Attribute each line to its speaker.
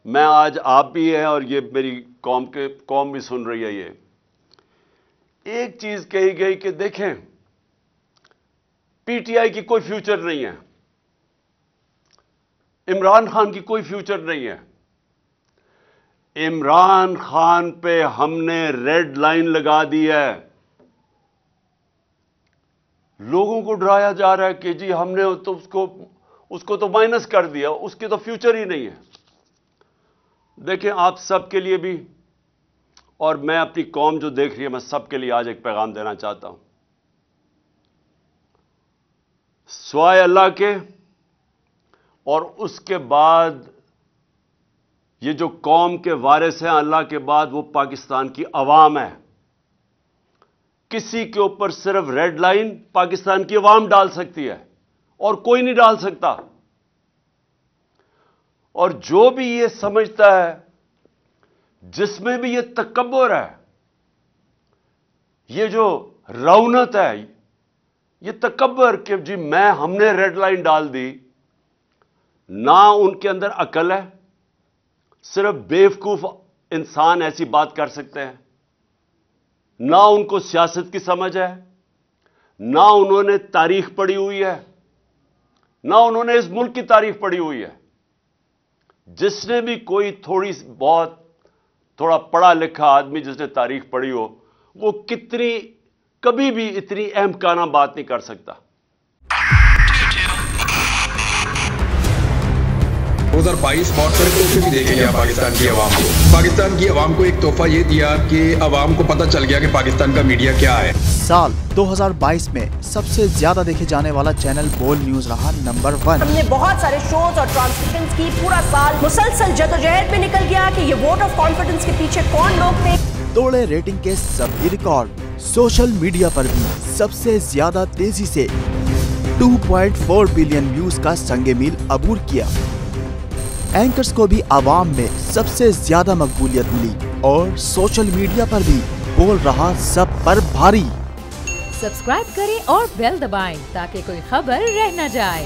Speaker 1: मैं आज आप भी हैं और ये मेरी कौम भी सुन रही है। ये एक चीज कही गई कि देखें, पीटीआई की कोई फ्यूचर नहीं है, इमरान खान की कोई फ्यूचर नहीं है। इमरान खान पे हमने रेड लाइन लगा दी है। लोगों को डराया जा रहा है कि जी हमने तो उसको तो माइनस कर दिया, उसकी तो फ्यूचर ही नहीं है। देखें, आप सबके लिए भी, और मैं अपनी कौम जो देख रही है, मैं सबके लिए आज एक पैगाम देना चाहता हूं। स्वाय अल्लाह के और उसके बाद ये जो कौम के वारिस हैं अल्लाह के बाद, वो पाकिस्तान की अवाम है। किसी के ऊपर सिर्फ रेड लाइन पाकिस्तान की अवाम डाल सकती है और कोई नहीं डाल सकता। और जो भी ये समझता है, जिसमें भी ये तकब्बुर है, ये जो रौनत है, ये तकब्बुर कि जी हमने रेड लाइन डाल दी, ना उनके अंदर अकल है। सिर्फ बेवकूफ इंसान ऐसी बात कर सकते हैं। ना उनको सियासत की समझ है, ना उन्होंने तारीख पढ़ी हुई है, ना उन्होंने इस मुल्क की तारीख पढ़ी हुई है। जिसने भी कोई थोड़ा पढ़ा लिखा आदमी जिसने तारीख पढ़ी हो, वो कभी भी इतनी अहमकाना बात नहीं कर सकता।
Speaker 2: 2022 बहुत सारे तोहफे भी देखे गया पाकिस्तान की आवाम को। पाकिस्तान की आवाम को एक तोहफा ये दिया कि आवाम को पता चल गया कि पाकिस्तान का मीडिया क्या है।
Speaker 3: साल 2022 में सबसे ज्यादा देखे जाने वाला चैनल बोल न्यूज रहा नंबर 1।
Speaker 4: हमने बहुत सारे शोज और ट्रांसमिशंस की। पूरा साल मुसलसल जदोजहद में निकल गया कि ये वोट ऑफ कॉन्फिडेंस के पीछे कौन लोग थे।
Speaker 3: तोड़े रेटिंग के सभी रिकॉर्ड। सोशल मीडिया पर भी सबसे ज्यादा तेजी से 2.4 बिलियन व्यूज का संगे मील अबूर किया। एंकर्स को भी आवाम में सबसे ज्यादा मकबूलियत मिली और सोशल मीडिया पर भी बोल रहा सब पर भारी।
Speaker 5: सब्सक्राइब करें और बेल दबाएं ताकि कोई खबर रह न जाए।